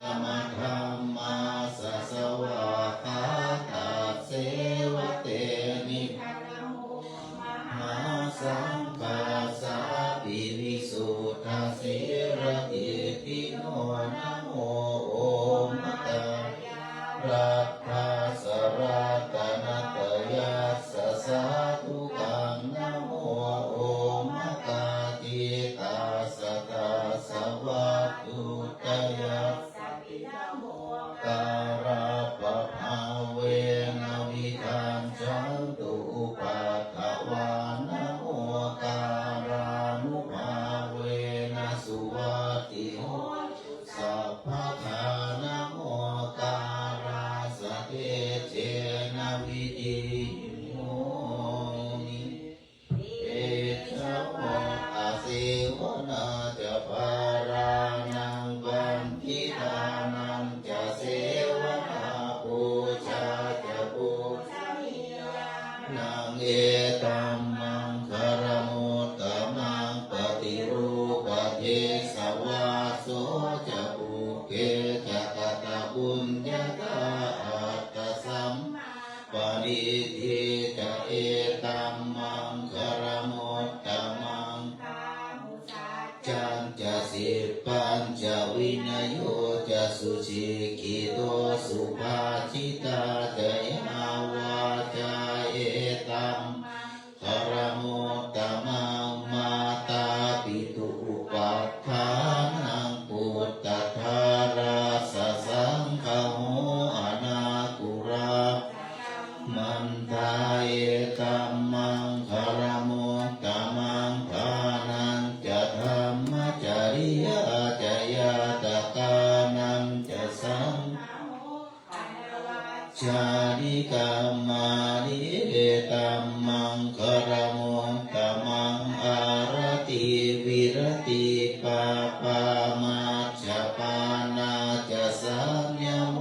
ธรรมมาสสวะคาตาเสวะเตนิมหาสังฆาสาปิวิสุทธาสิรติทิโนนะโมโอมะตารัตถาสรัตนัตยัสสะสาธุกังนะโมโอมะตาจิตาสตาสวัตตุตยัสการะปะภาเวนะวิธันจันตุอุปัฏฐวานะโมการานุภาเวนะสุวัตติโหสัพพะทานะโมการาสะเทเจนะวิธิโมนิเอชะโมอาเสวนาจะปารานังบันทิทานังจะเสวนาปูชาจะปูนางเอตัมมังคารมุตตมังปฏิรูปเทสวาโสจะปุเกจะกตบุญญาตาอัตตสัมปณิทิจะเอตัมมังคารมุตตมังจันจะสิปัญจวินโยจะสุชิกิโตสุภาชิตาจะยาวาจาเอตัมคารมุตตมังมาตาปิตุอุปัฏฐานังปุตตะทาราสสังฆโหอนาคุรามันทาเอตัมมังคารมุตตมังทานันจะธรรมจริยาจะยาตกานันจะสังชาดิกามานิเอตัมมังคารมุตตมังอารติวิรติปาปามาจปานาจะสัญญโม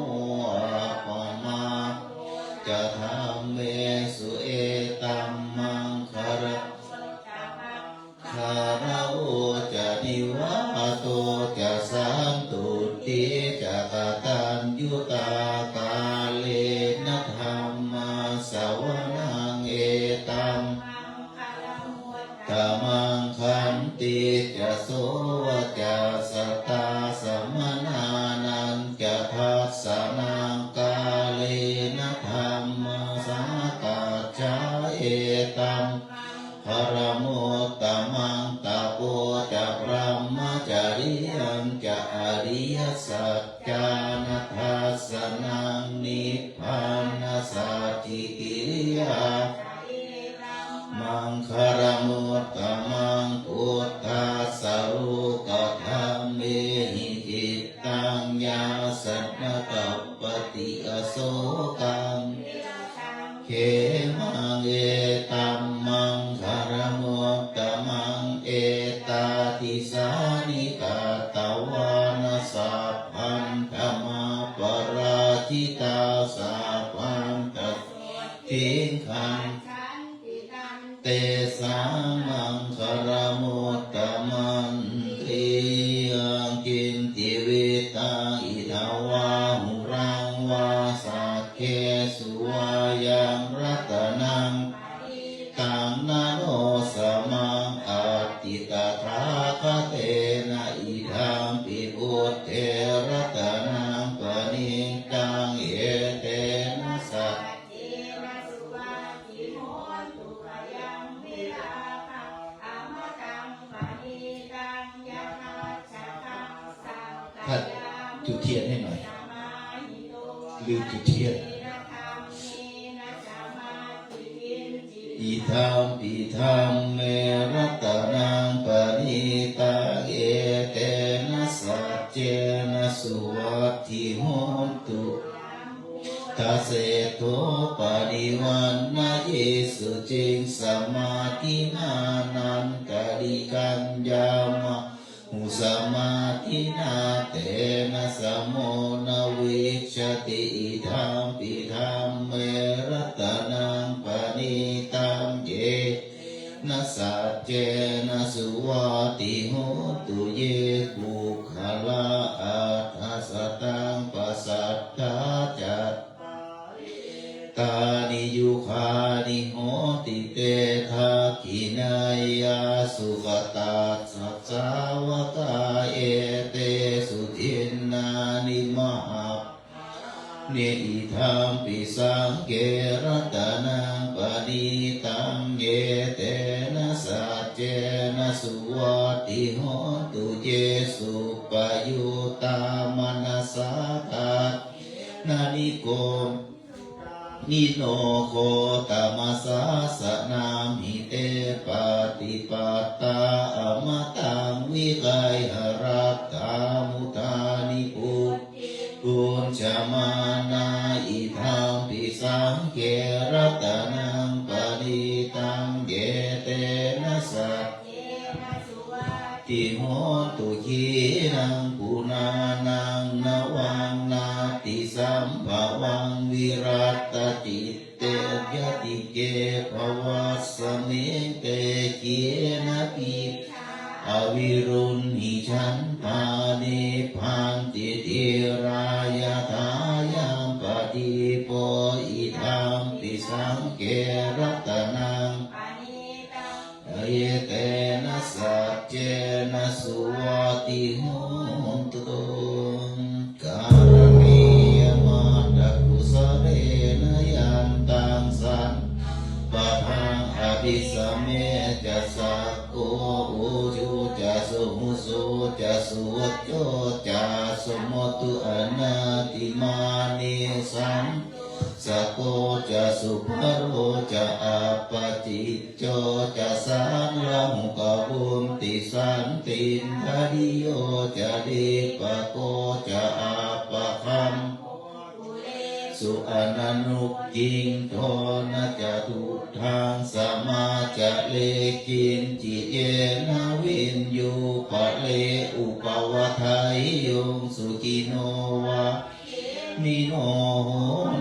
อะปมาจะธรรมเมสุเอตัมมังคารคารโอจะนิวาโตจะสันตุติจะกตัญญูตากาเลนะธรรมสวนังเอตัมตมังคันติจะโสจะสตาสมนานันจะทัสสนังกาเลนะธรรมสากัจจาเอตัมคารมุตตมังตะโพจะพรหมจริยังจะอริยสัจจานัทธัสสนังนิพพานสัจจิกิริยามังคารมุตตมังพุทธัสสะรุกธัมเมหิจิตตังยาสัทนกัปปติอโศกังเขมังเอตัมมังคารมุตตมังเอตาติสานิกาตวานะสัพพันธมาปราชิตาสัพพันตทิงขันเตสังมังคารมุตตมังทิยังกินติวิตังอิทาวาหุรังวาสักเคสุวายังรัตนังตังนาโนสมังอติตถาคเตนะอิทังปิพุทเทรัตนังปณิตังเอเตนะสัจถ้าจุดเทียนให้หน่อยลืมจุดเทียนอิทัมปิธัมเมรัตนังปณิตังเอเตนะสัจเจนะสุวัตถิโหนตุทัสเสโตปริวันนะเยสุจิงสมาธินานันตริกัญญามะมุสมาธินาเตนะสมโมนะวิชติอิทัมปิธัมเมรัตนังปณิตังเยนะสัจเจนะสุวัตติโหตุเยปุคละอัฏฐสัตตา นิอิทัมปิสังเกรัตนังปณิตังเยเตนะสัจเจนะสุวัติโหตุเยสุปยุตามนัสสะตัสนานิโกนิโนโคตมัสสะสะนามิเตปฏิปัตตาอมตังวิไกหรัตถามุทานิปุปุญจมานาอิทัมปิสังเกรัตนังปณิตังเยเตนะสัจติโหตุขีนังปุนานังนวังนาติสัมภวังวิรัตติเตยติเกภวัสสเมเตเกนะปิอวิรุณหิฉันพานิพันติติรายทายังปฏิโปอิทัมปิสังเกรัตนังเยเตนะสัจเจนะสุวัติโหตุกาลเมียมาดักกุสเรนะยันตังสันปะทังอภิสัมเมจะสักโกอุจุจะสุหุสุจะสุวัจโจจะสมตุอนาติมานิสัมสะโกจะสุภโรจะอัปปจิโจจะสันลังกบุมติสันตินทดิโยจะดิปะโกจะอัปปะคัมสุอนันุกิงโทนะจะทุทางสมาจะเลกินจิเยนะวินยูปะเลอุปวะไทยยงสุกิโนวะนิโนโห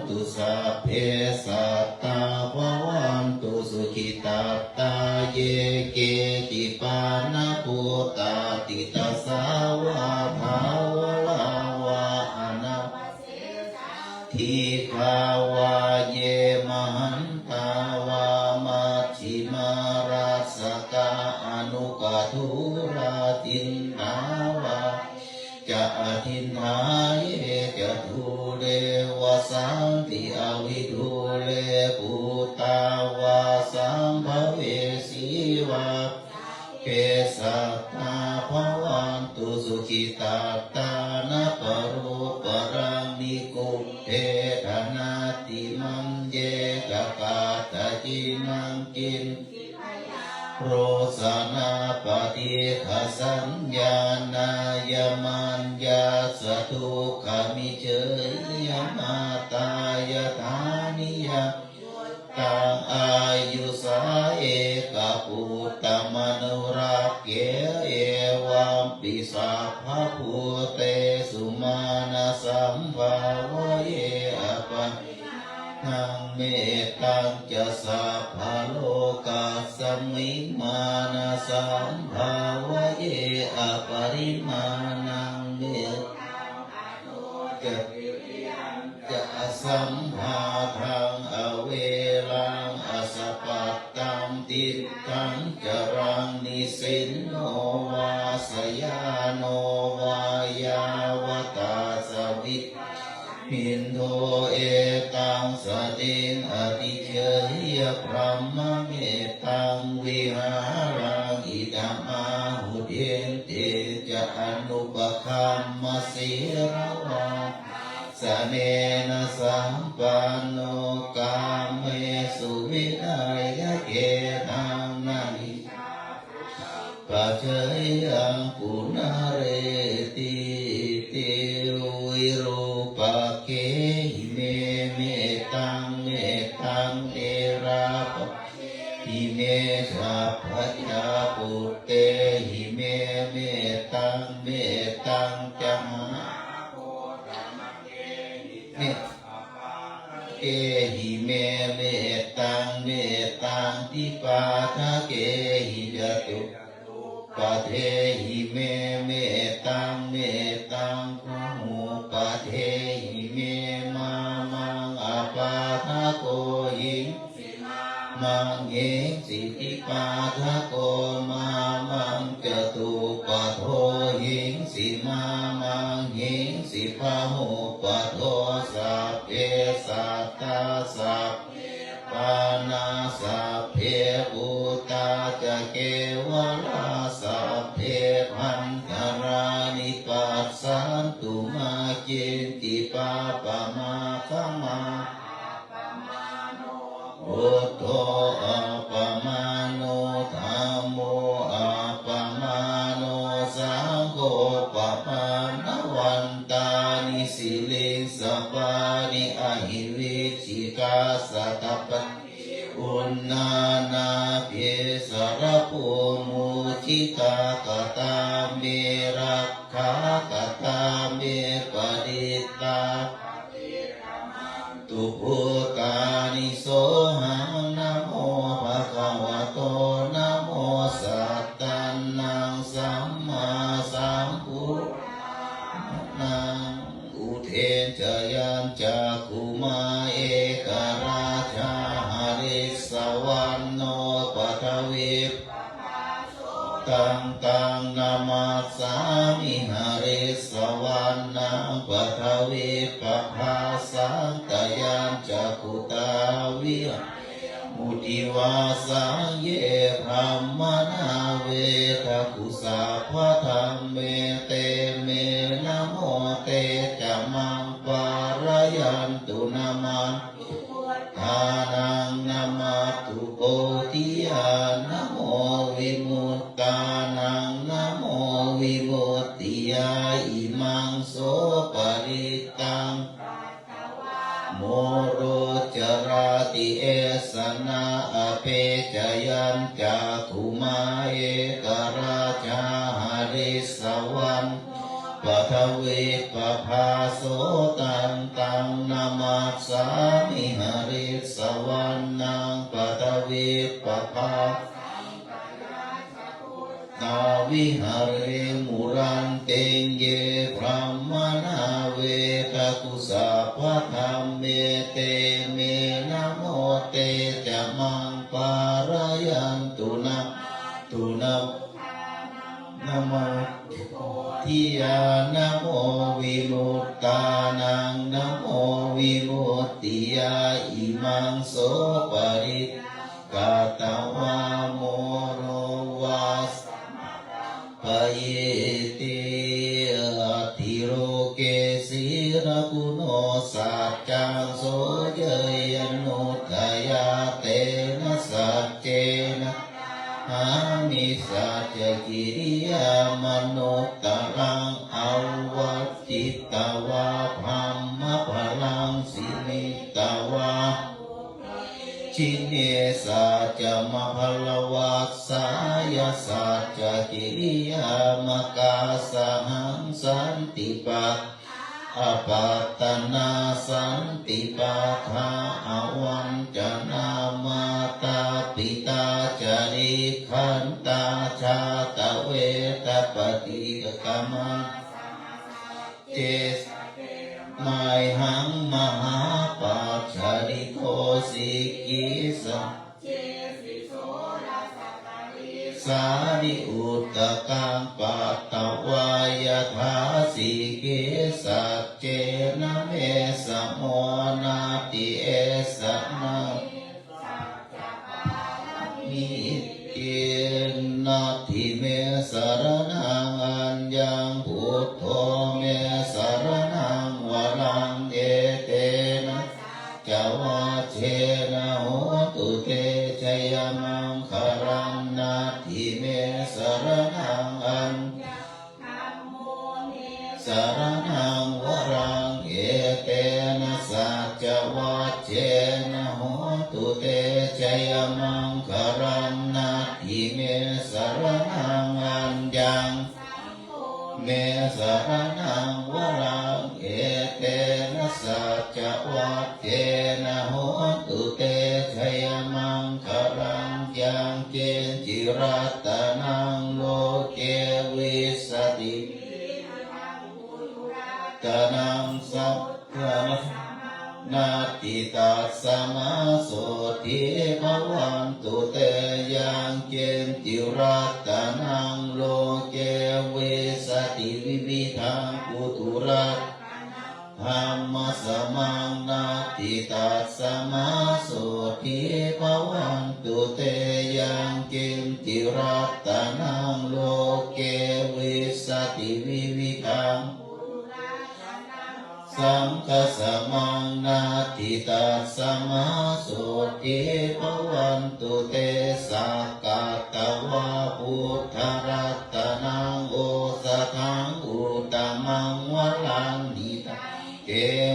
ตุสัพเพสัตตาภวันตุสุขิตาตาเยเกติปานะปุตตาติตาสาวะภาวะลาวะอนาทิภาวะเยมหันตาวะมัชฌิมาราสกะอนุกทุราตินนาวะจะอทินหายจะทุเรวสันติอวิทุเรปุตตาวาสัมภเวสีวะเกสัตตาภวันตุสุขิตาตานะปรุปรังนิกุเทธนาติมังเยกะกาตจินังกินโรสนาปฏิฆสัญญานายมันยาสทุขมิเจยมาตายธานิยตังอายุสาเอกปุตตมนุรักเกเอวัมปิสัพพะภูเตสุมาณสัมภาวะเยอปันนังเมตังจะสัพพะโลกัสสมิมานะสัมภาวะเยอปริมาณังเมจะสัมภาทังอเวลังอสปัตตังติตังจรังนิสินโนวาสยาโนวายาวตาสวิหินโทเอตังสติงอติเชยพระมเมตังวิหารังอิตัมอาหุเดนเตจะอนุปคัมมสีรวาสเนนะสัมปันโนกามเมสุวินัยเกตังนานิปัจเจยังปุนาเรติติวิรูปเกหิเมเมตังเมตังเอราปหิเมสัพพยาปุตเตหิเมเมตังเมตังจัมเมเกหิเมเมตังเมตังทิปาทะเกหิจตุปะเทหิเมเมตังเมตังพะหูปะเทหิเมมามังอปาทะโกหิงมังเหงสิทิปาทะโกมามังจตุปะโทหิงสิมามังหิงสิพะหูปะโทสัพ าสัพปานาสัพเพปุตตาจะเกวลาสัพเพพันธรานิปัสสันตุมาเจนติปาปะมาคมาพุทโธอัปปมาโนธัมโมอัปปมาโนสังโฆปะปะนะวันตานิสิลิงสปานิอหิวิชิกาสัตตปะอุณนานาเพสรภูมุทิตากตาเมรักขากตาเมปริตาตุพุตานิโสหังนะโมภะคะวะโตนะโมสัตตันนังสัมมาสัมพุทธังอุเทนจยัญจักขุมาเอกราชาหริสวรรณโนปัทวิปตังตังนามัสสามิหริสวรรณังปัทวิปภาสังตยัญจักขุตาวิมุติวาสังเยพรหมนาเวทกุสัพพะธัมเมเตเมนะโมเตจะมังปารยันตุนามังทานังนามาตุโกติยานะโมวิมุตตานังนะโมวิมุตติยาอิมังโสปริตังโมโรจราติเอสนาอเปจยัญจักขุมาเอกราชาหริสวรรณปัทวิปภาโสตังตังนามัสสามิหริสวรรณังปัทวิปภาตาวิหาริมุรันเตเยพรหมนาเวทกุสัพพะธัมเมเตเมนะโมเตจะมังปารยันตุนะตุนะนะโมทิยานะโมวิมุตตานังนะโมวิมุตติยาอิมังโสปริกาตวาโมโรวาสปเยติอธิโรเกสีรกุโนสัจจังโสเยยนุทยาเตนะสัจเจนะอามิสัจกิริยามนุตตรังอวัจจิตตวาภัมมะพลังสิมิตวาชินเนสัจมะพลวัสสายสัจกิริยามกาสหังสันติปัฏอปัตตนาสันติปัฏฐาอวันจนามาตาปิตาจาริขันตาชาตเวทปฏิกรรมเจสไมหังมหาปัจฉริโกสิกิสะสาริอุตตะกังปัตตวายทาสิกิสัจเจนะเมสะโมนาติเอสะนะมิเตนะทิเมสรณังอัญญังพุทโธเมสรณังวรังเอเตนะจาวาเชนะโหตุเตชยมังคารังนาทิเมสรณังอัญสรณังวรังเอเตนะสัจวัจเจนะโหตุเตชยมังคารังนาทิเมสรณังอัญญังเมสรณังวรังเอเตนะสัจวัจเจนะโหตุเตชยมังคารังยังเกณจิรัตนังโลเกวิสติตนังสัพพะนาติตัสสะมาโสทิภวันตุเตยังเกณจิรัตนังโลเกวิสติวิวิทังปุถุรัต ธัมมสมังนาทิตัสสมาโสทิภวันตุเตยังกิมจิรัตนังโลเกวิสติวิวิธังสังฆสมังนาทิตัสสมาโสทิภวันตุเตสักกะตวะพุทธรัตนังโอสถังอุตตมังวรังนิตังเก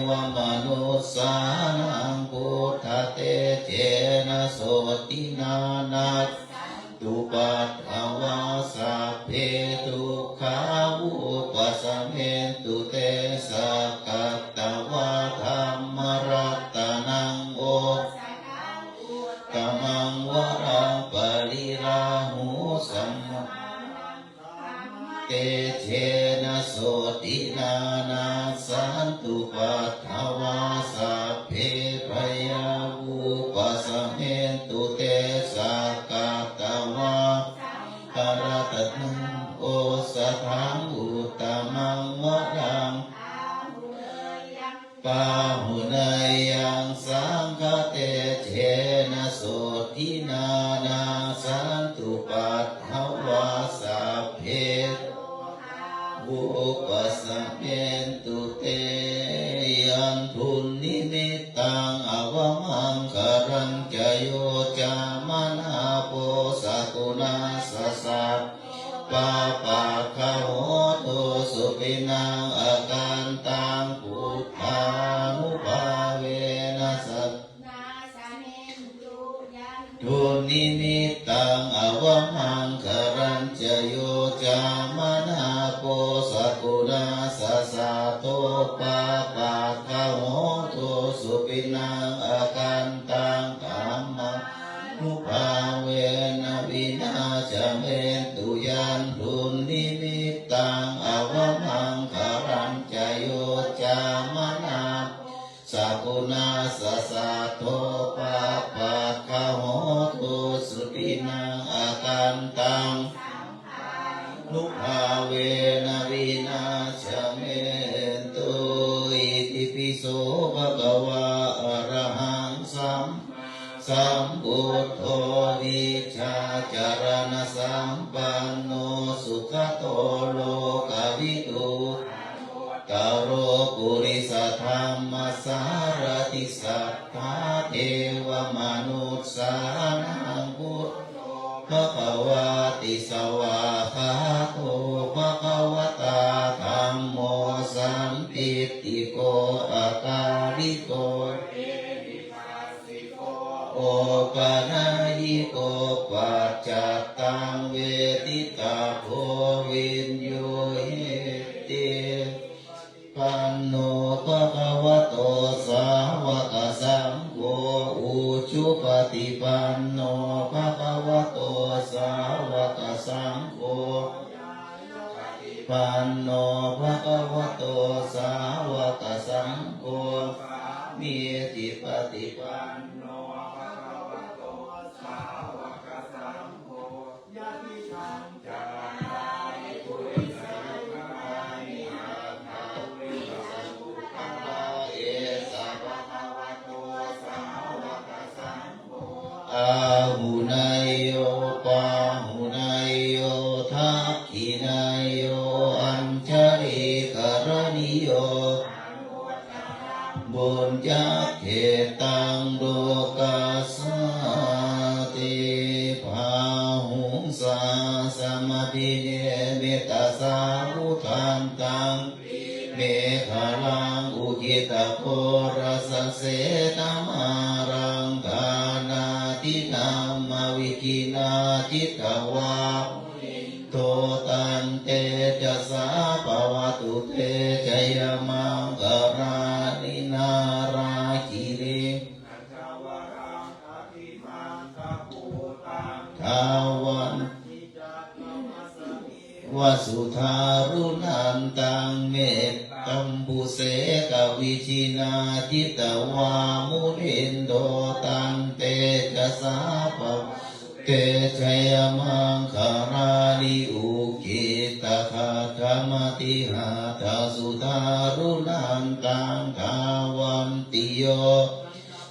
วมนุสสานังพุทธเตเจนะโสตินานัสตุปัฏฐวาสัพเพทุกขาวุปสัมเหตุเตสักกะตวะธัมมรัตนังโอตมังวรังปริราหุสัมมาเตเชนะโสตินานาสันตุปัฏฐวาสัพเพพยาวุปสัมเหตุเตสักกะตวะตระตะนังโอสถังอุตตมังวรังปาหุเนยยังสังฆเตเจนะโสทินานาสันตุปัฏฐวาสัพเพอุปสัมเหตุเตยันทุนนิมิตตังอวมังคารังจโยจามนาโปสกุณาสสะปาปะคะโหตุสุปินังอาการตังพุทธานุภาเวนะสัตทุนนิมิตตังอวมังคารังจโยจามนาโปสกุณาสสะโตปาปะคะโหตุสุปินังอาการตังธัมมานุภาเวนะวินาศเมตุยันทุนนิมิตตังอวมังคารังจโยจามนาสกุณาสสะโตปาปะคะโหตุสุปินังอาการตังนุภาเวนะวินาศเมตุอิติปิโสภะคะวะอะระหังสัมพุทโธวิชชาจารณสัมปันโนสุขโตโลกวิทูกโรปุริสธรรมสารติสัทธาเทวมนุษสานังพุทธภควาติสวาคาโตภควตาธัมโมสัมปิติโกอาการิโกโอปะนายิโกปัจจัตตังเวทิตาโพวินโยเหติปันโนภะคะวะโตสาวกสังโฆอุชุปฏิปันโนภะคะวะโตสาวกสังโฆปันโนภะคะวะโตสาวกสังโฆมีติปฏิปันโนภะคะวะโตสาวกสังโฆยะติธังจาริปุริสยุคมานิอาคาปุริสสุขลาเอสะภะคะวะโตสาวกสังโฆอาหุนายโยปาหุนายโยทักขินายโยอัญชริกรณิโยบุญญาเขตังโลกัสสติภาหุงสาสมปิเนเมตตาสาวุทันตังเมฆลังอุกิตโพรสเสตมารังธานาตินามาวิกินาจิตวาโตตันเตจะสาภวตุเตจยมังกรานินาราคิริทาวันวสุธารุนันตังเมตตัมบุเสกวิชินาจิตวามุนินโดตันเตจะสาภวเตชยมังคาราลิอุกิตคาโต ธรรมติหาทาสุทารุนันตังทาวันติโย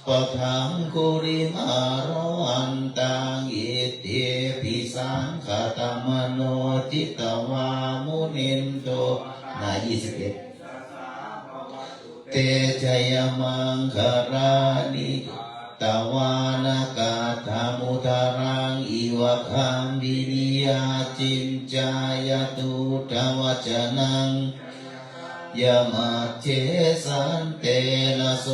ปะทังคุริมารวันตังอิทธิปิสังขตมโนทิตวามุนินโตนา21เตชยมังคารานิตวานากาธามุตารังอิวะคัมบินิยาจินจายตุตวจนังยามาเจสันเตนะโส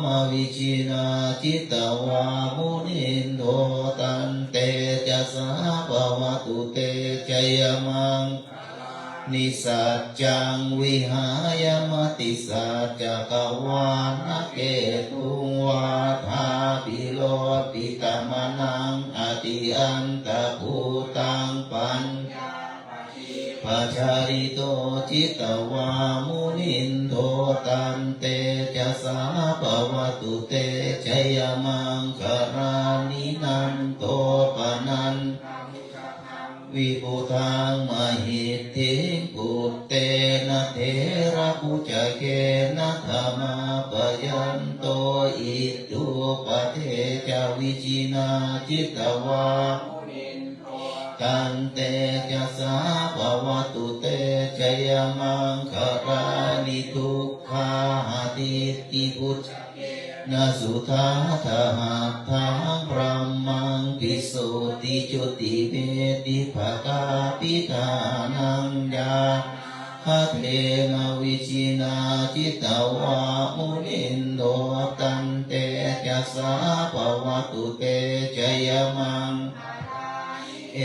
มาวิชินาจิตวามุนินโทตันเตจะสาภวตุเตจยมังนิสัจจังวิหายมติสัจจกวานเกตุงวาทาปิโลปิตมนังอติอันตภูตังปัญปัจจาริโตจิตวามุนินโทตันเตจะสาภวตุเตชยมังคารานินันโตปนันวิปุทังมหิทธิปุตเตนะเถระปุจเกนะธรรมาปยันโตอิตุปเทจาวิจินาจิตวาตันเตจะสาภวตุเตชยมังคารานิทุกขาติติปุจนาสุทาทาหัตถาพระมังปิโสติจุติเมติภกาปิตานังยาหะเทนะวิชินาจิตวามุนินโทตันเตจะสาภวตุเตชยมังเอ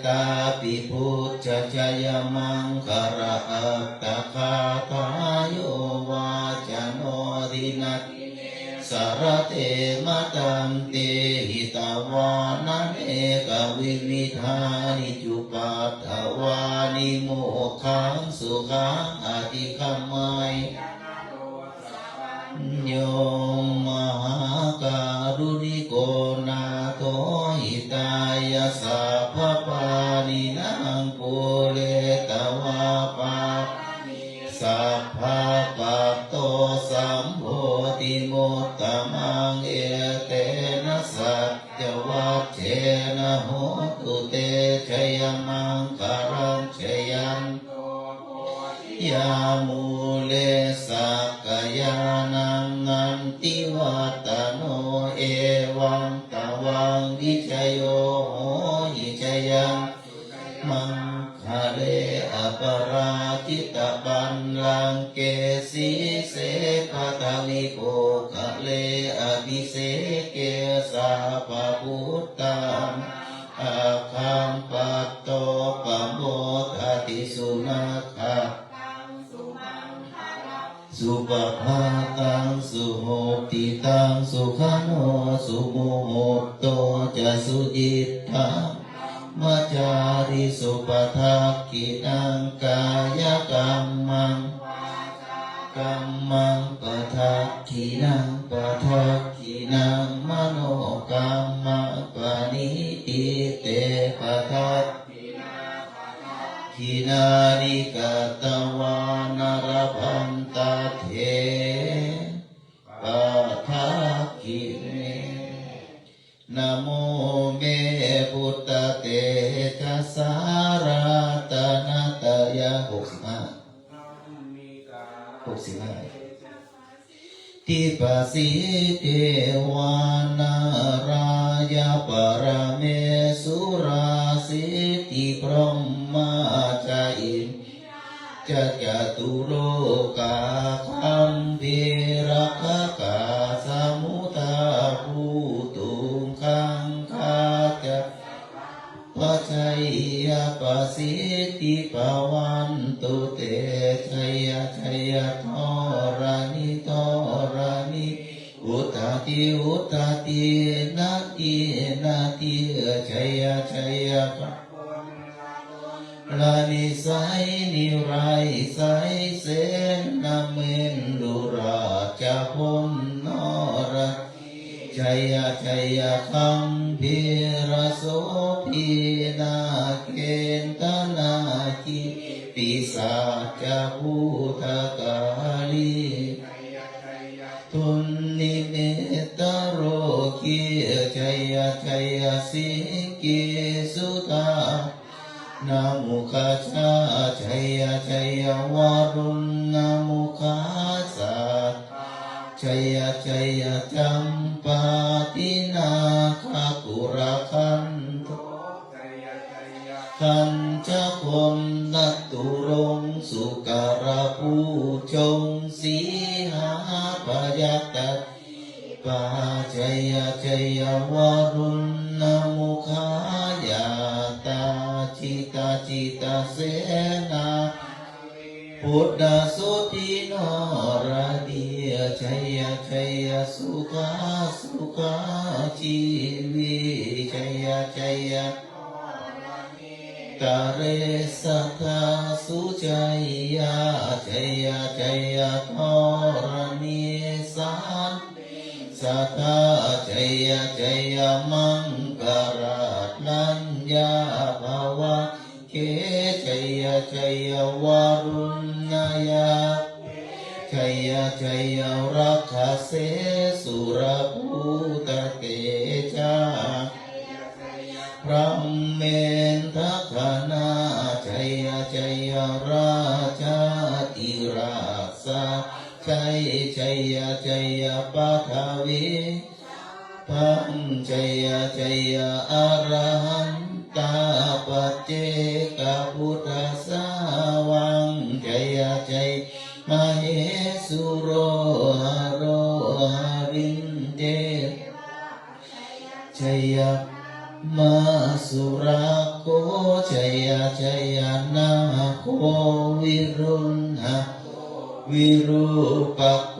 ตาปิพุทธชยมังคาระอัตตะคาทายโยวาจโนดินัตสารเตมะตัมเตหิตาวานันเอกวิวิธานิจุปัฏฐวานิโมขังสุขังอธิคัมมัยโยมมหาการุณิโกนาโทหิตายาสัพพปานินังปุเรตวาปาสัพพะปัตโตสัมโพธิโมตตมังเอเตนะสัจจวัชเชนะโหตุเตชยมังคารังชยันยามูเลสักกายานังนันติวัตโนเอวังตวังวิชโยโหหิชยังมังคะเลอปราจิตบันลังเกสีเสภตาลิโกคะเลอภิเสเกสาปะพุตตังอาคัมปัตโตปะโมทติสุนัขขะสุปภาตังสุโหติตังสุขโนสุโมโหโตจะสุจิตตังมัจจาริสุปทักขินังกายกรรมังกัมมังปทักขินังปทักขินังมโนกรรมังปณิทิเตปทักขินานิกตวานรพันตเถปทักขิเนนะโมเมพุทธเตชะสาราตนะตยะ65ทิปัสสิเทวานารา ยาปรเมสุราสิติพรหมาจาอินจะจตุโลกาคัมภิรักกาสมุตาภูตุขังคาจะปัจจัยยปัสสิติภวันตุเตชัยชัยทรานิทรานิอุตติอุตตินาตินาติชัยชัยลานิสัยนิไรสัยเสนาเมนดุราชพลนรชัยชัยคัมภิรโสภินาเกณตนาคิปิสา ทกาลีทุนนิเมตโรกีชัยชัยสิกิสุตานามุขชาชัยชัยวารุณนามุขาสัตชัยชัยจัมปาตินาคากุระคันโทคันจะคมนัตตุรงสุการะผู้จงสีหาปยัตตะปาชัยชัยวารุณนามุขายาตาจิตาจิตาเสนาพุทธสุติโนราดีชัยชัยสุขาสุขาชีวิชัยชัยตาเรสัทธาสุชัยชัยชัยทรณีสันสัทธาชัยชัยมังกราลัญญาภาวะเกชัยชัยวารุณยาชัยชัยรักขเสสุรภูตเตชะพระเมนทัคนาชัยชัยราชาติราชาชัยชัยชัยปัทวีพันชัยชัยอรหันตาปัจเจกพุทธสาวังชัยชัยมเหสุโรหโรหรินเดชัยมาสุราโคชัยชัยนาโควิรุณหะวิรูปโก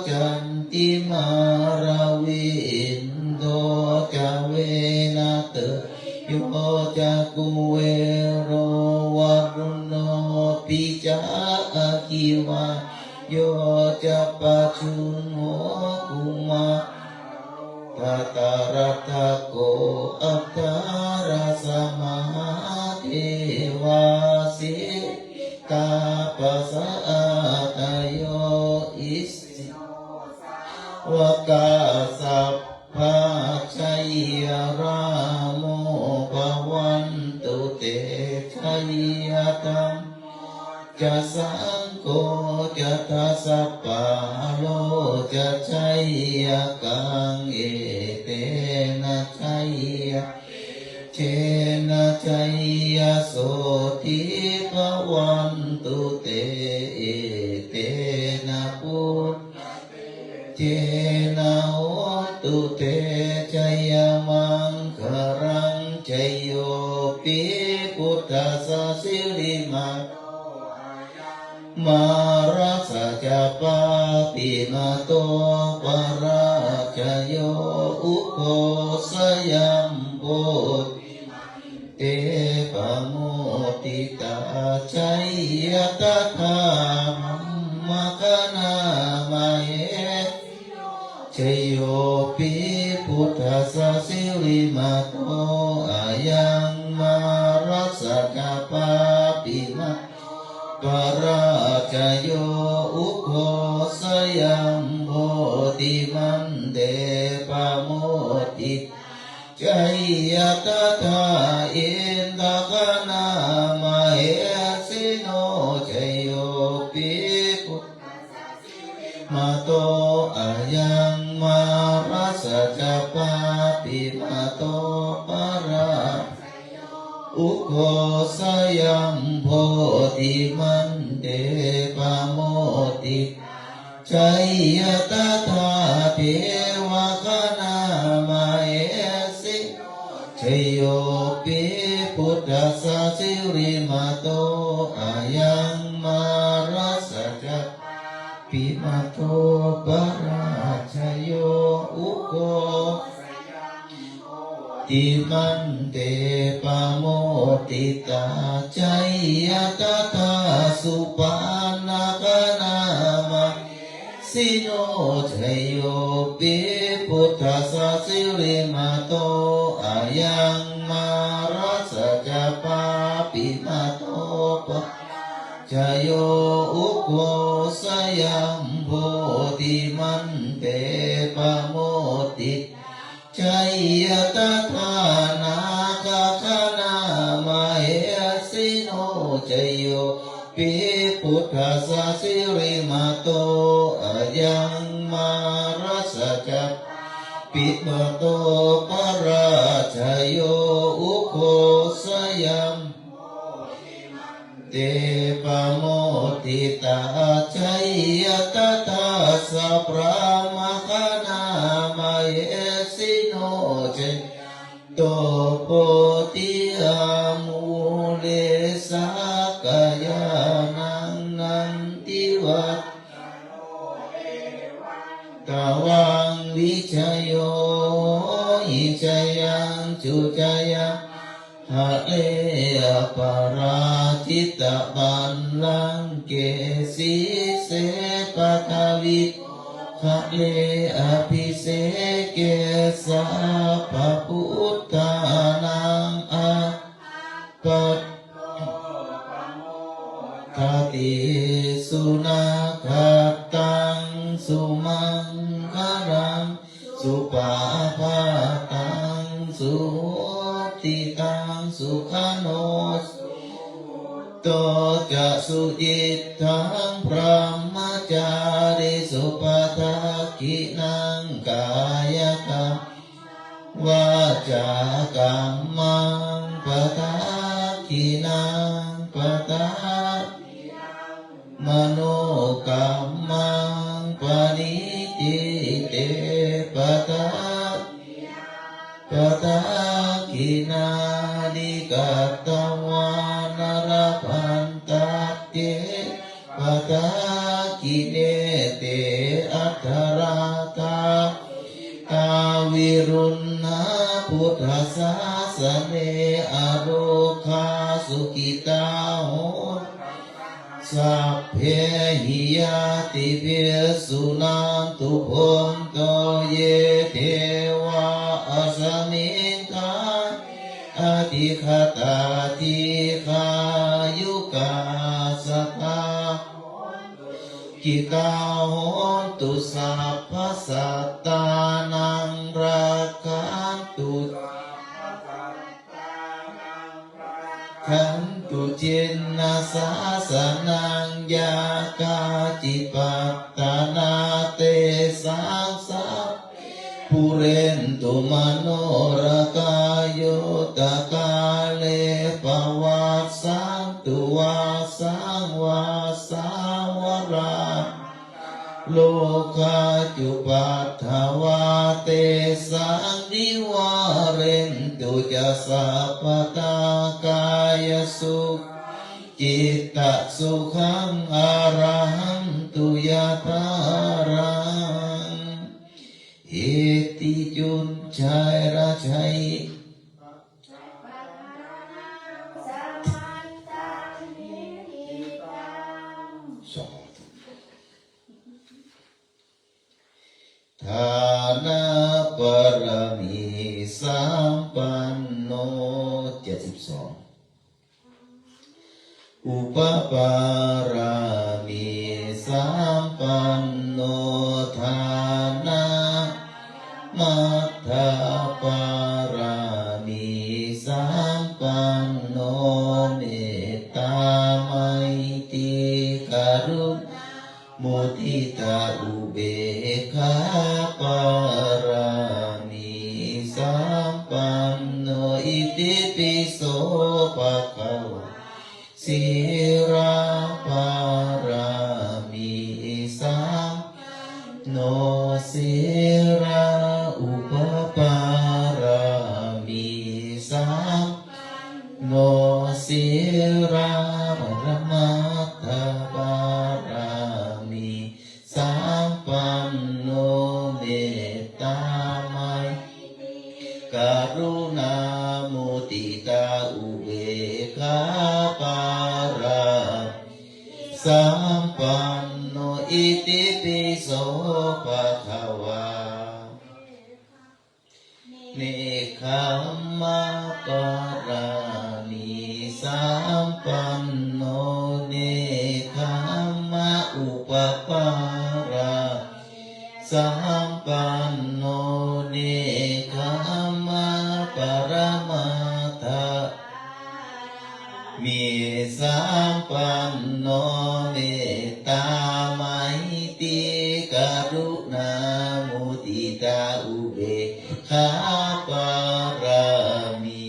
จันติมาราวินโดจเวนะเตโยจะกุเวโรวรุโนปิจาคิวาโยจะปัจจุโนกุมาทัตตารัตโกอัตตาราสมหาเทวาสิตาปัสสะตโยอิสิวกาสัพพะชัยราโมภวันตุเตชัยตัมจะสังโฆจะทัสสะปะโลจะชัยกังเอเตนะชัยเชนะชัยโสติภวันตุเตเอเตนะพุทธเจนะโหตุเตชัยมังครังชัยโยปิพุทธัสสะสิริมามารัสจปาปิมาโตปราชโยอุโคสยัมโพเตปโมติตาชัยตถามัมมะคณามเหชัยโยปิพุทธัสสะสิริมาโตอายังมารัสจปาปิมาปราชโยอุโคสยัมโพติมันเดปโมติชัยตถาอินทกนามเหสิโนชัยโยปิพุทมาโตอายังมารัสจปาปิมาโตปราอุโคสยัมโพธิมันเดปโมติชัยตถาเทวคณามเหสิชัยโยปิพุทธัสสะสิริมาโตอายังมารัสจปิมาโตปราชโยอุโคติมันเตปโมติตาชัยตถาสุปานาคนามสิโนชัยโยปิพุทธัสสะสิริมาโตอายังมารัสจปาปิมาโตปะช ชโยอุโคสยัมโพธิมันเตปะโมติชัยยตถานาคคณามเหสิโนชโยปิพุทธัสสะสิริมาโตอะยังมารัสสะจัปปิมโตปราชโยอุโคสยัมเตปะโมทิตาชัยยตถาสัพพะมะคณามเหสิโนเจโตโพธิอามูเลสากายานังนันติวัตตวังวิชโยหิชยังจุจยังหะเลปาราจิตตบัลลังเกสีเสปะทวิหะเลอภิเสเกสัพพะพุทธานังอะปัตถติสุนาคตังสุมังคลังสุปาภาตังสุติตังสุขโนโตจะสุจิตตังพระมจาริสุปทักขินังกายกรรมวาจากรรมังปทักขินังปทักมโนกรรมังปณิจิเตปทักปทักขินานิกัตตวานรพันตเตปทักขิเนเตอัทธราตาตาวิรุณนาพุทธศาสเนอโรคาสุขิตาโหสัพเพหิยาติเภสุนันตุพนโตเยเทวาอสมิงคาอธิคตาทิขายุกาสตากิตาโหนตุสัพพสัตตานังรักขันตุขันตุจินนาสาสนังยากาจิปัตตานาเตสังสัพปุเรนตุมโนรกายโยตกาเลปวัสสันตุวาสังวาสาวราโลกาจุปัฏฐวาเตสังนิวาเรนตุจะสัพพตากายสุขจิตตสุขังอรหันตุยะถารังเอติจุนชัยราชัยฐานะปรมีสัมปันโน72อุปปารามีสัมปันโนฐานะมัทธปารามีสัมปันโนเมตตาไมตรีกรุณามุทิตาอุเบกขาปารามีสัมปันโนอิติปิโสภะคะวะสิราปารามีสัมโนสิราอุปปารามีสัมโนสิราปรมัตถปารามีสัมปันโนเมตตาไมกรุณามุติตาอุเบกขาปาราสัมปันโนอิติปิโสภะคะวะเนคขมะปารามีสัมปันโนเน อุปปาราสัมปันโนเนคขมาปรมัตถะมีสัมปันโนเมตตาไมตรีกรุณามุทิตาอุเบกขาปารามิ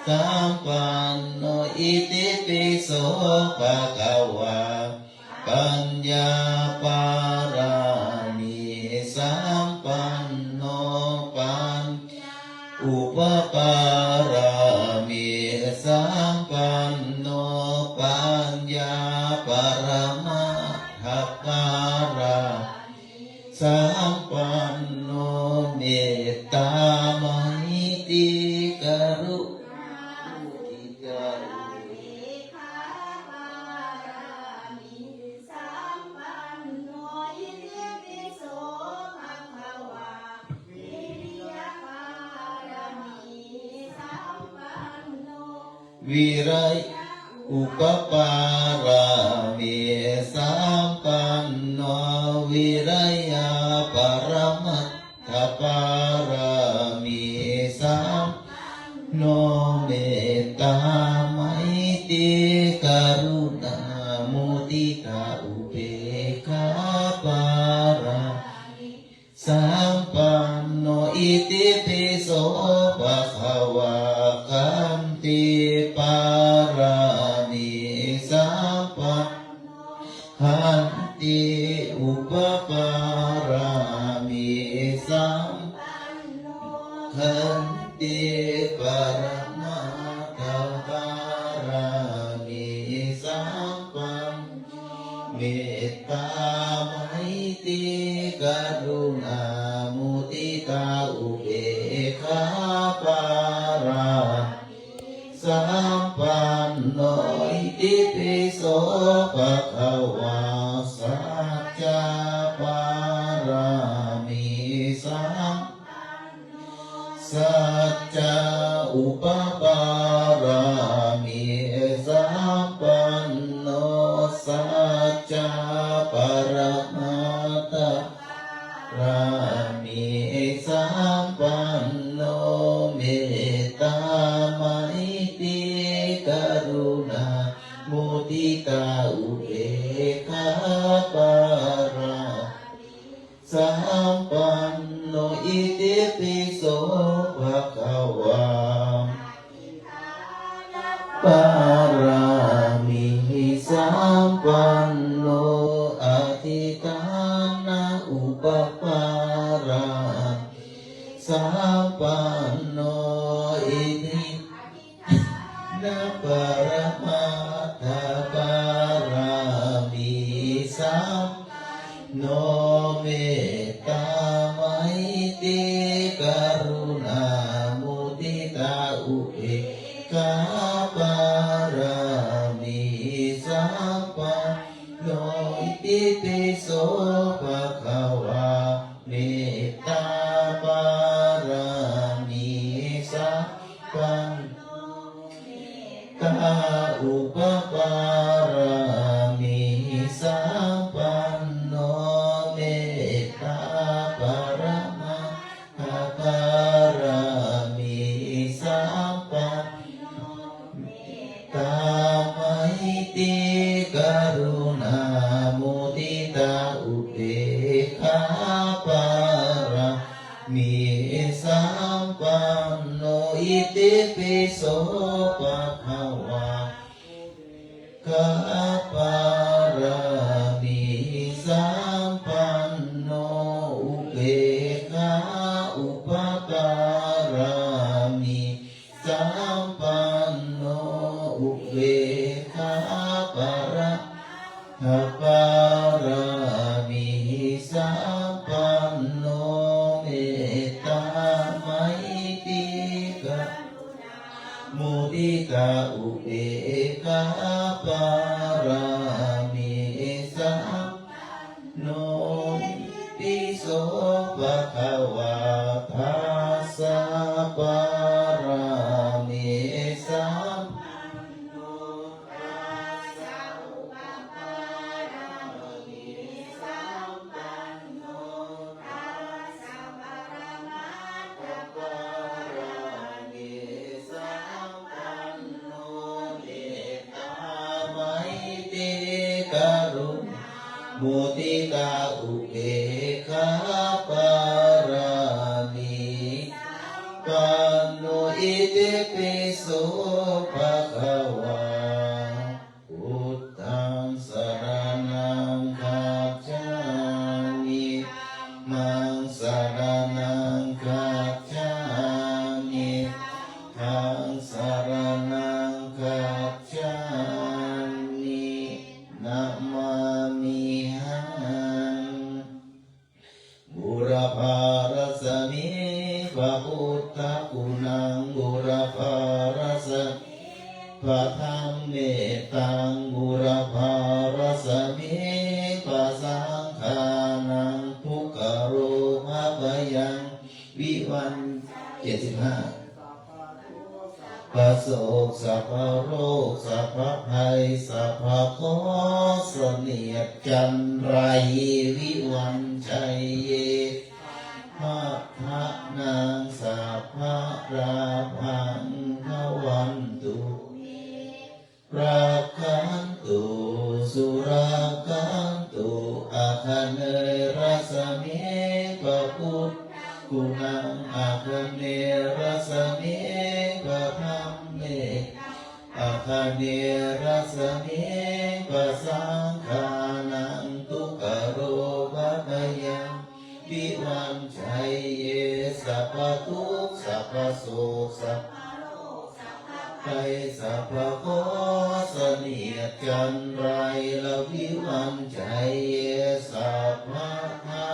สัมปันโนอิติปิโสภะคะวะปัญญาปารามิสัมปันโนปัญอุปปารามิสัมปันโนปัญญาปรมัตถปาราสัมปันโนเมตตามหิติกรุวิรัยอุปปารามิสัมปันโนวิรัยปรมัตถปารามิสัมโนเมตตาไมตรีกรุณามุทิตาอุเบกขาปาราสัมปันโนอิติปิโสภะคะวะคันติปารามิสัมปันคันติอุปปารามิสัมคันติปรมัตถปารามิสัมปันเมตตาไมตรีกรุณามุทิตาอุเบกขาปาราสัมปันโนอิติปิโสภะคะวะสัจจปารามิสัมสัจจอุปปารามิสัมปันโนสัจจปรมัตถรามิสัมปันโนเมตตาไมตรีกรุณามุทิตาอุเบกขาปาราสัมปันโนอิติปิโสภะคะวะปารามิสัมปันโนอธิฐานะอุปปาราสัมปันโนอิตินะปรมัตถปารามิสัมโนเมตตาไมตรีกรุณามุทิตาอุเบกขาปารามิสัมปันโนอิติปิโสภะคะวะเมตตาปารามิสัมปันตาอุปปารามิสัมปันโนเมตตาปรมัตถปารามิสัมปันตาไมตรีกรุณามุทิตาอุเบกขาปารามิสัมปันโนอิติปิโสภะคะวะกะปารามิสัมปันโนอุเบกขาอุปปารามิสัมปันโนอุเบกขาปาระปารามิสัมปันโนเมตตาไมตรีกมุทิตาอุเบกขาปารามิสัมโนปิโสภะคะวะทัสสะปารามิสัมโนตัสสะอุปปารามิ มุติตาอุเบกขาปารามิปันโนอิติปิโสภะคะวาพุทธังสรณังคัจฉามิมังสรณังคัจฉามิทังสรณังคัจฉามินะมามิหังบุรพารสมิพระพุทธคุณังบุรพารสมิพระธรรมเมตตังบุรพารสมิพระสังฆานังทุกขโรภะพยังวิวัน75ประโศกสัพพโรคสัพพภัยสัพพโคเสนียดจันไรวิวันชัยเยพระพระนางสัพพะราพังทวันตุราคันตุสุราคันตุอาคเนรัสมิปะพุทธคุณังอาคเนรัสมิปะธรรมเมอาคเนรัสมิปะสังฆานังทุกขโรภะพยังวิวันชัยเยสัพพทุกข์สัพพโสกสัพพไปสัพพโคเสนียดจันไรละวิวันชัยเยสัพพะทะ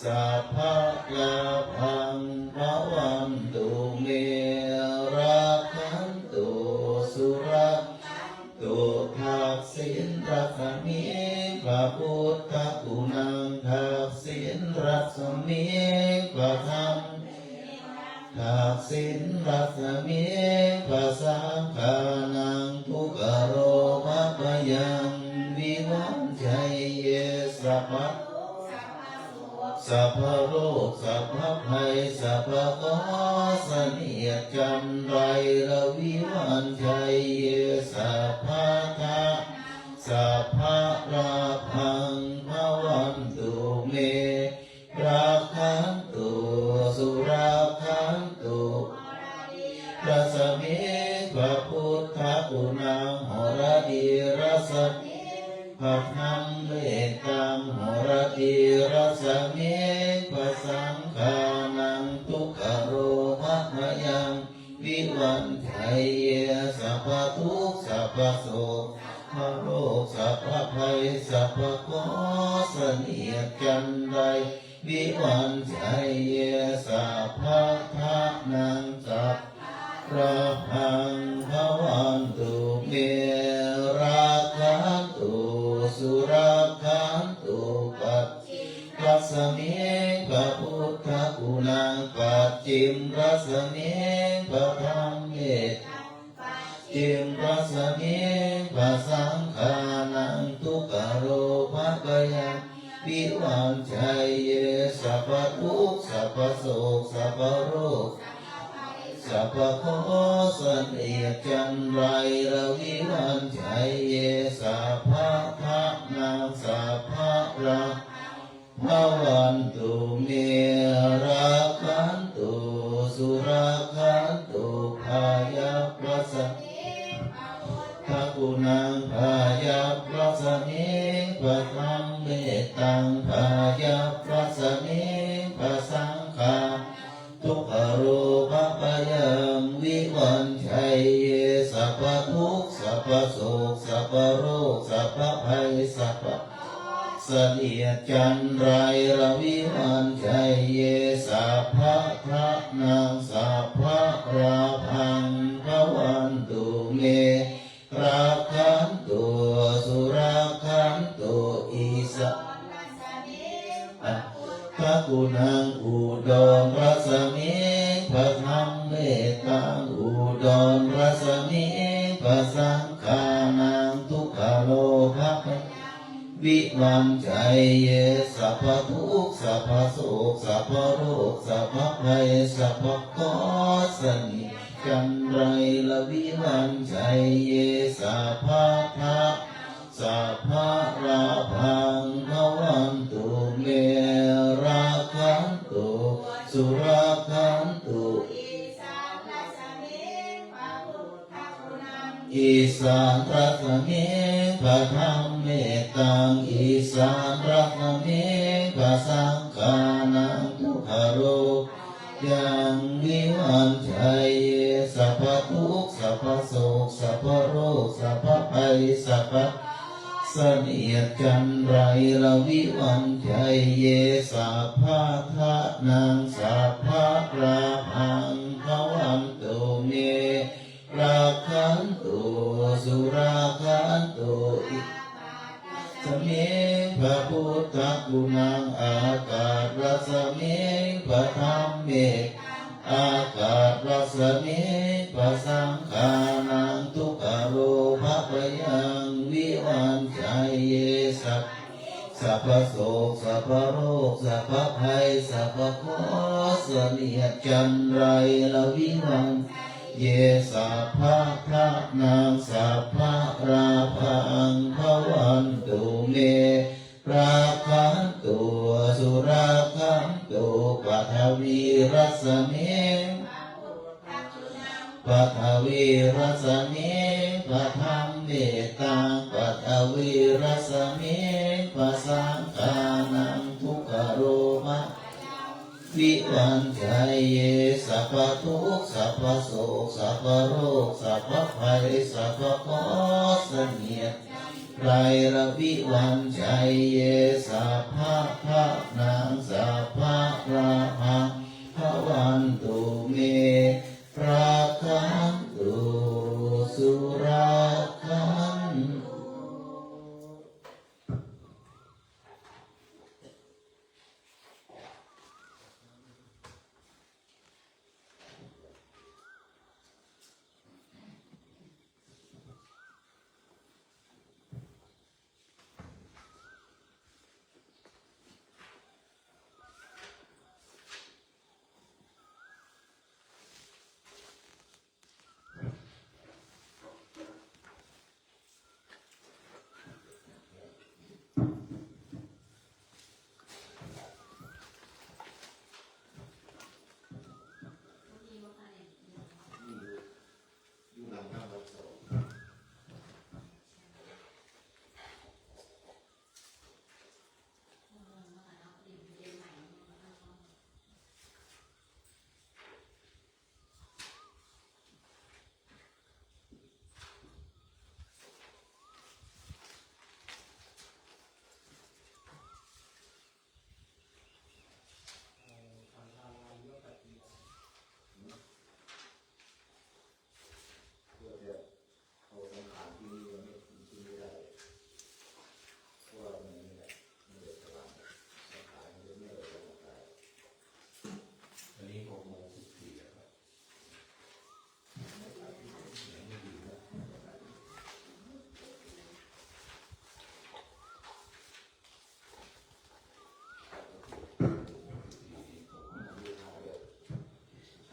สัพพะลาภังภวันตุเมราคันตุสุราตุทักษิณรัตมิพระพุทธคุณังทักษิณรัตมิพระธรรมทักษิณรัตมิพระสังฆานังทุกขโรภะพยังวิวันชัยเยสัพพะสัพพโรคสัพพภัยสัพพโคเสนียดจันไรละวิวันชัยเยสัพพะทะสัพพะราพังภวันตุเมราคันตุสุราคันตุรัสมิพระพุทธคุณังหรดีรัสพระธรรมเมตตังหรดีรัสมิพระสังฆานังทุกขโรภะพยังวิวันชัยเยสัพพทุกข์สัพพโสกพระโรคสัพพภัยสัพพโคเสนียดจันไรวิวันชัยเยสัพพะทะนังสัพพะพังภวันตุเมราคันตุสุราคันตุปัสสมิพระพุทธคุณังปัจจิมรัสมิพระธรรมเมตจิมรัสมิพระสังฆานังทุกขโรภะพยังวิวันชัยเยสัพพทุกข์สัพพโสกสัพพโรคสัพพโคเสนียดจันไรละวิวันชัยเยสัพพะทะนังสัพพะราภวันตุเมราคันตุสุราคันตุพายาพระสมิพระคุณังพายาพระสมิพระธรรมเมตตังพายาพระสมิพระสังฆาทุกขโรภะพยังวิวันชัยเยสัพพทุกข์สัพพโสกสัพพโรคสัพพภัยสัพพเสนียดจันไรละวิวันชัยเยสัพพะทะนังสัพพะราพังภวันตุเมราคันตุสุราคันตุอิสะพระคุณังอุดรรัสมิพระธรรมเมตตังอุดรรัสมิพระสังฆานังทุกขโลภะวิวันชัยเยสัพพทุกข์สัพพโสกสัพพโรคสัพพภัยสัพพโคเสนียดจันไรละวิวันชัยเยสัพพะทะ สัพพะราพังภวันตุเมราคันตุสุราคันตุอิสานรัตเมภะธรรมเมตังอิสานรัตเมภะสังฆานังทุกขโรยังวิวันชัยสัพพทุกข์สัพพโศกสัพพโรคสัพพภัยสัพพเสนียดจันไรละวิวันชัยเยสัพพะทะนังสัพพะราพังภวันตุเมราคันตุสุราคันตุอิสเมพระพุทธคุณังอากาศรัสเมพระธรรมเมอากาศรัสเมพระสังฆานังทุกขโรภะปยังวิวันชัยเยสัพพโศกสัพพโรคสัพพภัยสัพพโคเสนียดจันไรละวิวันเยสัพพะทะนังสัพพะราพังภวันตุเมราคันตุสุราคันตุปัทวีรัสเมปัทวีรัสเมปะธรรมเมตังปัทวีรัสเมปะสังฆานังทุกขโรมะวิวันชัยเยสัพพทุกข์สัพพโศกสัพพโรคสัพพภัยสัพพโคเสนียดไรละวิวันชัยเยสัพพะทะนังสัพพะราภังภวันตุเมราคันตุสุราคันตุ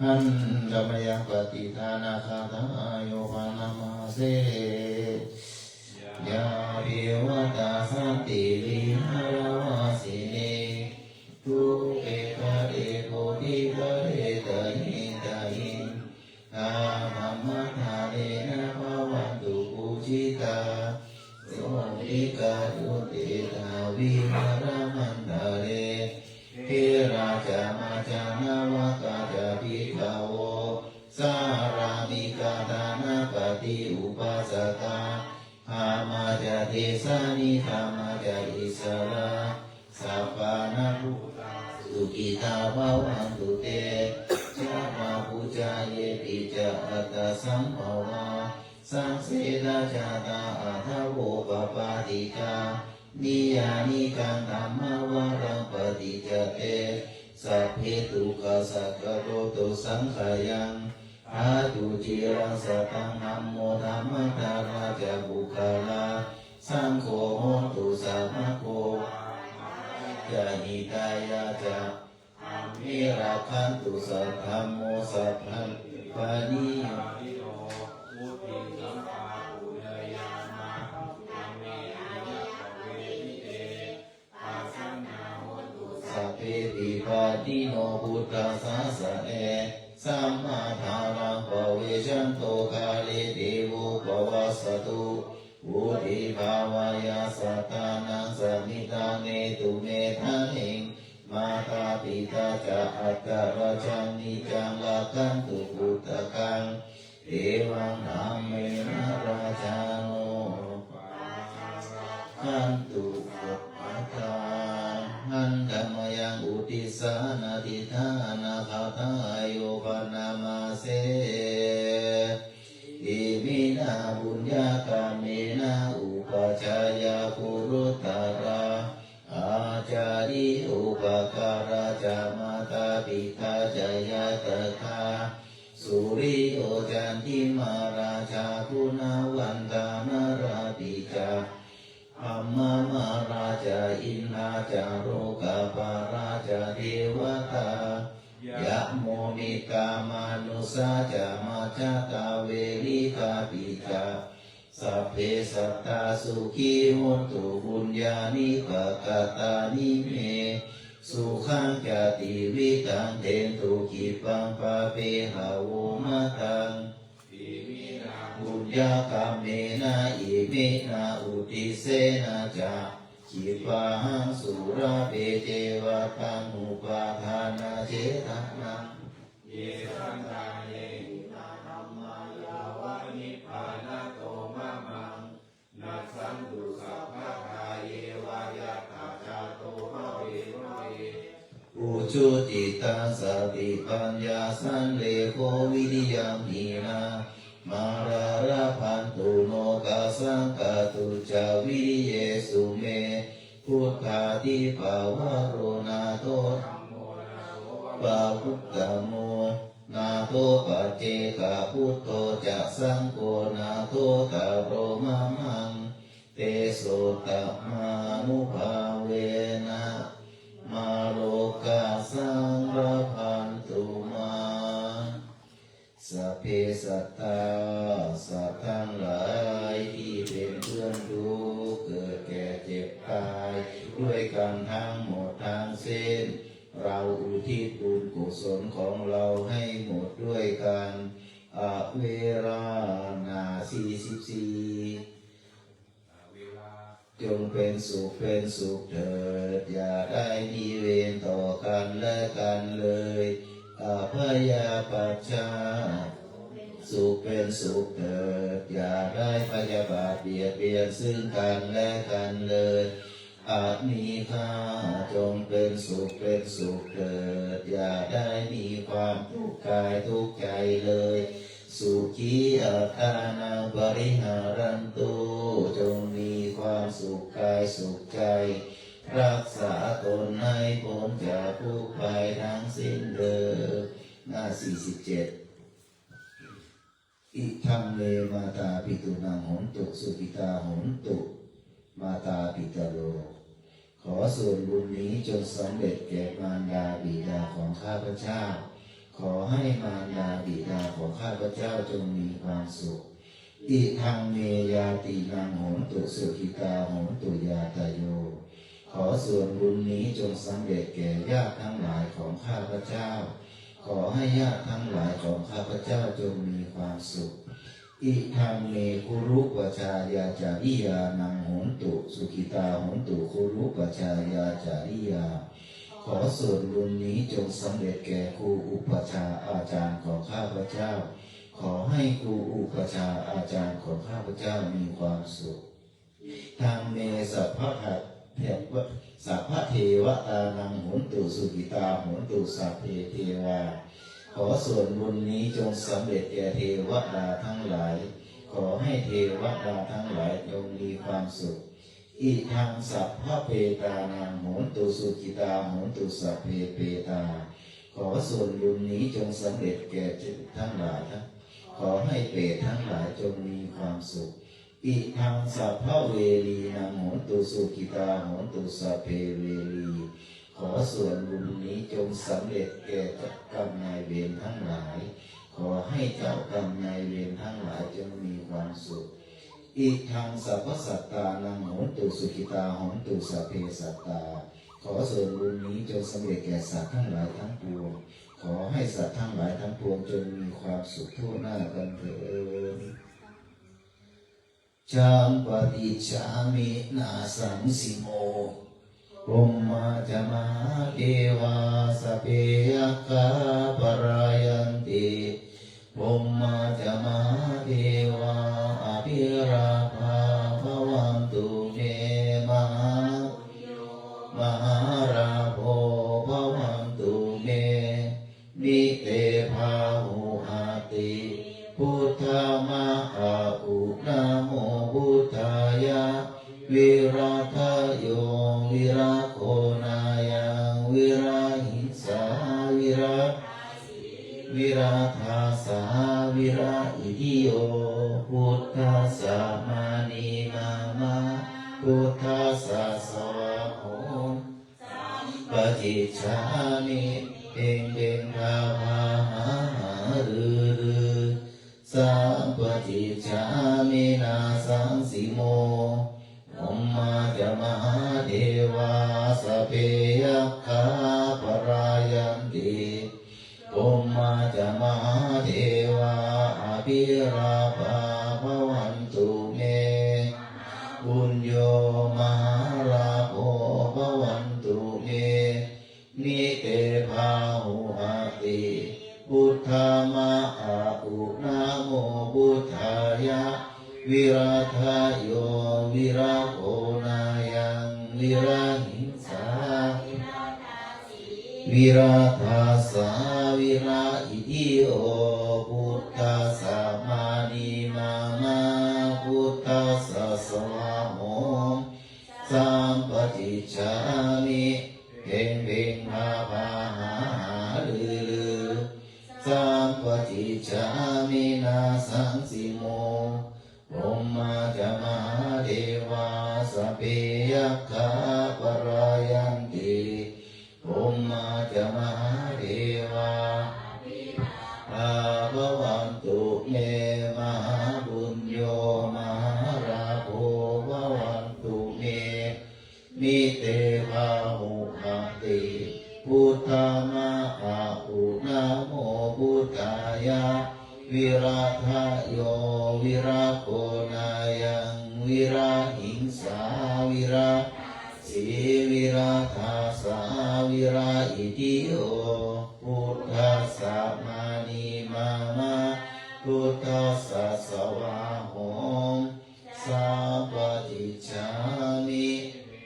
อันดมยังปฏิทานาคาทาโยปานามาเสยาวิวัตาสันติวิหารวาสิเนทุเกกะเรโกดิกะเรตะหิตะหิอามัมมะทาเรนะภวันตุปุจิตาโสติกายุติตาวิหารมันตะเรเทราจามาจานาวกาจาภิกขโวสารามิกาทานาปฏิอุปัสสกาอามาจาเทสานิธรรมาจาอิสระสัพพานาภูสุกิตาภวันตุเตชามาภูจาเยปิจาอัตตสัมภวาสังเสดาจาตาอัทโวปปาติกานิยานิกันธรรมวรังปฏิจเตสัพเพตุขสักกะโรตุสังขายังอาตุจิรังสตังธัมโมธัมมทาราจาบุคลาสังโฆโหตุสัมมาโฆจานิตายาจามิราคันตุสัทธัมโมสัพพันปานิโย เพปิปาติโนพุทธัสสะสะเอสัมมาทารังปะเวชันโตกาเลเทโวปวัสสตุวุฒิภาวายาสัตตานังสมิตาเนตุเมธานิงมาตาปิตาจะอัตตาราชังนิจังลักขันตุพุทธกังเอวังธรรมเมนะราชาโนขันตุสัพพทาหันธรรมยังอุติสานาทิธานาคาทายโยปนามาเสอิมินาบุญญากาเมนะอุปชายาปุรุตตาราอาจาริอุปการาจามาตาปิตาจายาตถาสุริโยจันทิมาราชาคุณาวันตามราปิจาอัมมามาราชาอินนาจาโรกาปาราชาเทวตายะโมมิกามานุสาจามาจาตาเวริกาปิจาสัพเพสัตตาสุขีโหตุบุญญาณิปะกตานิเมสุขังจติวิตังเทนตุกิปังปะเปหะโวมะตังบุญญากรรมเมนะอิเมนะอุติเสนะจะขิปังสุราเปเจวะตังอุปาทานาเจตนังเยสันตาเยนะธัมมายาวะนิพพานะโตมะมังนัสสันตุสัพพะทาเยวายะตาจาโตภะเวภะเวอุชุติตังสติปัญญาสันเลโควิริยังหีนามาราระพันตุโนกาสังกตุจาวิริเยสุเมพุทธาทิภาวะโรนาโตปะพุทธโมนาโตปัจเจกพุทโธจะสังโฆนาโตตะโรมะมังเตโสตมานุภาเวนะมาโลกาสังระพันตุมาสัพเพสัตตาสัตว์ทั้งหลายที่เป็นเพื่อนทุกข์เกิดแก่เจ็บตายด้วยกันทั้งหมดทั้งสิ้นเราอุทิศบุญกุศลของเราให้หมดด้วยกันอเวรานา44จงเป็นสุขเถิดอย่าได้มีเวรต่อกันและกันเลยอภยาปัชชาสุขเป็นสุขเถิดอย่าได้พยาบาทเบียดเบียนซึ่งกันและกันเลยอาจมีค่าจงเป็นสุขเถิดอย่าได้มีความทุกข์กายทุกข์ใจเลยสุขีอัตตานังปริหารันตุจงมีความสุขกายสุขใจรักษาตนให้พ้นจากทุกข์ภัยทั้งสิ้นเถิดหน้า47อิทังเมมาตาปิตุนังโหนตุสุขิตาโหนตุมาตาปิตโลขอส่วนบุญนี้จงสำเร็จแก่มารดาบิดาของข้าพเจ้าขอให้มารดาบิดาของข้าพเจ้าจงมีความสุขอิทังเมยาตินังโหนตุสุขิตาโหนตุยาตโยขอส่วนบุญนี้จงสำเร็จแก่ญาติทั้งหลายของข้าพเจ้าขอให้ญาติทั้งหลายของข้าพเจ้าจงมีความสุขอิทังเมคุรุปชายาจาริยานังโหนตุสุขิตาโหนตุคุรุปชายาจาริยาขอส่วนบุญนี้จงสำเร็จแก่ครูอุปชาอาจารย์ของข้าพเจ้าขอให้ครูอุปชาอาจารย์ของข้าพเจ้ามีความสุขทางเมสัพพะสัพพะเทวตานังโหนตุสุขิตาโหนตุสัพเพเทวาขอส่วนบุญนี้จงสำเร็จแก่เทวดาทั้งหลายขอให้เทวดาทั้งหลายจงมีความสุขอิทังสัพพะเปตานังโหนตุสุขิตาโหนตุสัพเพเปตาขอส่วนบุญนี้จงสำเร็จแก่จิตทั้งหลายขอให้เปรตทั้งหลายจงมีความสุขอิทังสัพพะเวรีนังโหนตุสุขิตาโหนตุสัพเพเวรีขอส่วนบุญนี้จงสำเร็จแก่เจ้ากรรมนายเวรทั้งหลายขอให้เจ้ากรรมนายเวรทั้งหลายจงมีความสุขอิทังสัพพสัตตานังโหนตุสุขิตาโหนตุสัพเพสัตตา ขอส่วนบุญนี้จงสำเร็จแก่สัตว์ทั้งหลายทั้งปวงขอให้สัตว์ทั้งหลายทั้งปวงจงมีความสุขทั่วหน้ากันเถิดจามปฏิจามินาสังสิโมพรหมจามหาเทวาสพเพยัคฆาปรายันติพรหมจามหาเทวาอภิราภาภวันตุเมมหาราโภภวันตุเมนิเตภาหุอาติพุทธมะอาอุนะโมพุทธายะวิราทโยวิราโคนายังวิราหิสาวิราทาสาวิราอิทิโยพุทธัสสะมานีมามาพุทธัสสะสวะโหปฏิจจามิเองเองภาภาหาหารือสัมปฏิจจามินาสังสิโมอมมาจามหาเทวาสพเพยัคฆาปรายันติอมมาจามหาเทวาอภิราภาภวันตุเมบุญโยมหาลาโภภวันตุเมนิเตภาหุอาติพุทธมะอาอุนะโมพุทธายะวิราทโยวิราโคนายังวิราหิงสาวิราทาสาวิราอิทิโอพุทธัสสะมานีมามาพุทธัสสะสวะโหสัมปฏิจจามิเพ่งเพ่งภาภาหาหาลือสัมปฏิจจามินาสังสิโมพรหมจามหาเทวาสพเพยัคฆาปรายันติพรหมจามหาเทวาอาภวันตุเมมหาบุญโยมหาราโภภวันตุเมนิเตภาหุอาติพุทธมะอาอุนะโมพุทธายะวิราทโยวิราโคนายังวิราหิงสาวิราสีวิราทาสาวิราอิทิโยพุทธัสสะมานีมามาพุทธัสสะสวะโหสัพปฏิจจามิ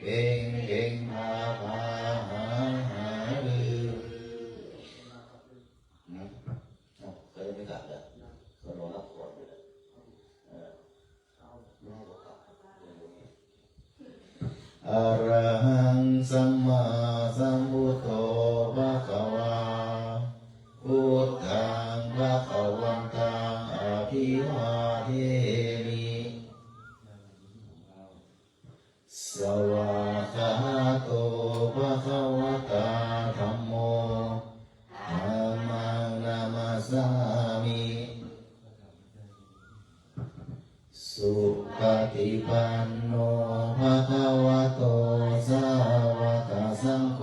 เพ่งเพ่งภาภาหาหารือก็ยังไม่กลับเลยก็รอรับก่อนอยู่เลยอะระหังสัมมาสัมพุทโธภะคะวาพุทธังภะคะวันตังอภิวาเทมิสวากขาโตภะคะวะตาธัมโมธัมมังนามัสสามิสุปฏิปันโนภะคะวะโตสาวกสังโฆ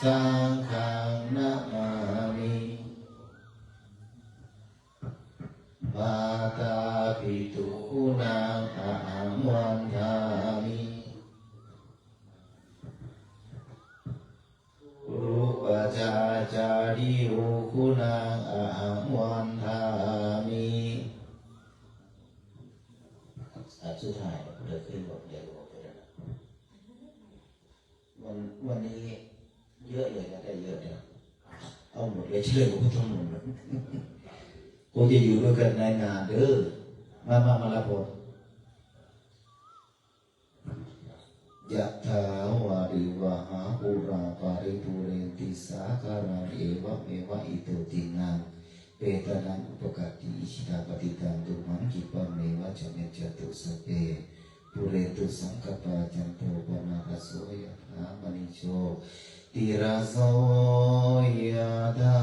สังฆังนะมามิปาตาภิทุขุนังอะหังวันทามิรูปจาจาริหุคุณังอะหังวันทามิสุดท้ายเลิกขึ้นบอกเดี๋ยวบอกไปแล้ววันนี้เยอะเลยนะได้เยอะเนี่ยเอาหมดเลยเชื่อผมทั้งหมดกูจะอยู่ด้วยกันนานๆเด้อมาละพอยะถาวาริวหาปุราปาริปุเรนติสาคาราเอวะเมวะอิโตตินังเปตนังอุปกติอิชิตาปฏิตังตุมังคิปะเมวะจเมจตุสเปปุเรตุสังกปะจันโทปนะระโสยะถามณิโชติระโสยะถา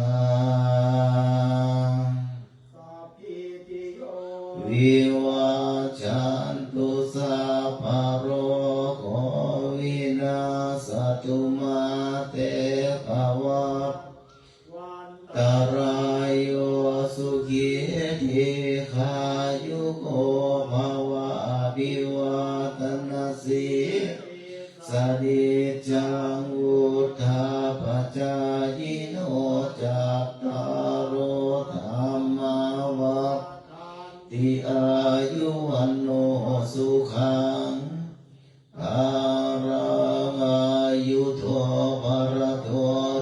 วิวัจจันตุสัพพะโรโควินาศ สตุมาเตภวะตรายโยสุขีทีขายุโกภวะอภิวาทนาสีสดิจังวุธาปจายโนจัตตารโอธรรมวัฏติอายุวันโนสุขังภารังอายุโทภรโท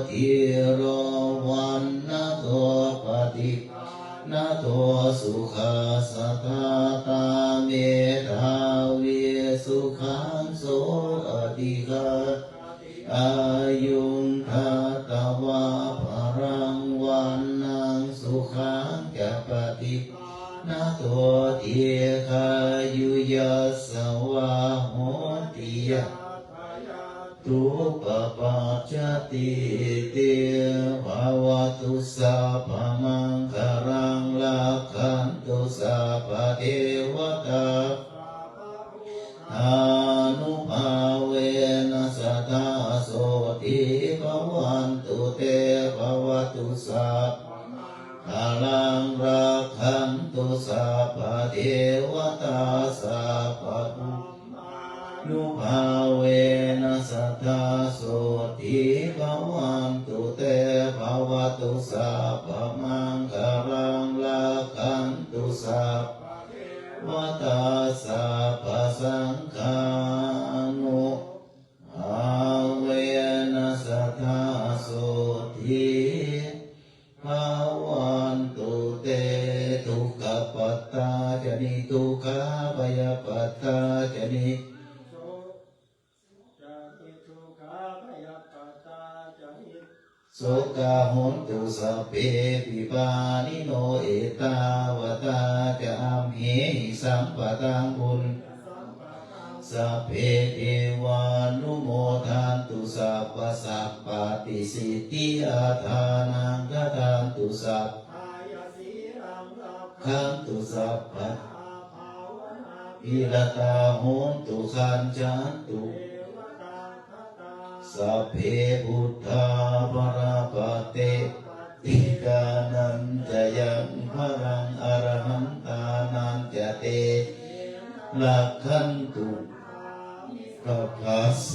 ทิโรวันนะโทปฏินะโทสุขัสสะตาเมธาวิสุขังโสอติกาอายุงทัตตวะภรังวันนังสุขังจะปฏินะโทติคายุยัสสวะโหติยะทุปปัจจติเตภวตุสัพพมังคารังลักขันตุสัพพเทวตาอานุภาเวนัสสทาโสติภวันตุเตภวตุสัพพลังรักขันตุสัพพเทวตาสัพพพุนุภาเวนัสสทาโสติภวันตุเตภวตุสัพพมังคารังลักขันตุสัพพวตาสัพพสังฆานุภาเวนัสสทาโสติภวันตุเตทุกขปัตตาจนิทุกขาพยปัตตาจนิโสกาโหนตุสัพเพปิปานิโนเอตาวตาจะอัมเหสัมปตังบุญสัพเพเทวานุโมทันตุสัพพสัพปติสิทธิอาทานังกตันตุสัพขันตุสัพพะอิรตาโหนตุขันจันตุสัพเพพุทธาปราปเตติกานันจะยังพรังอรหันตานันจะเตลักขันตุกัปปะโส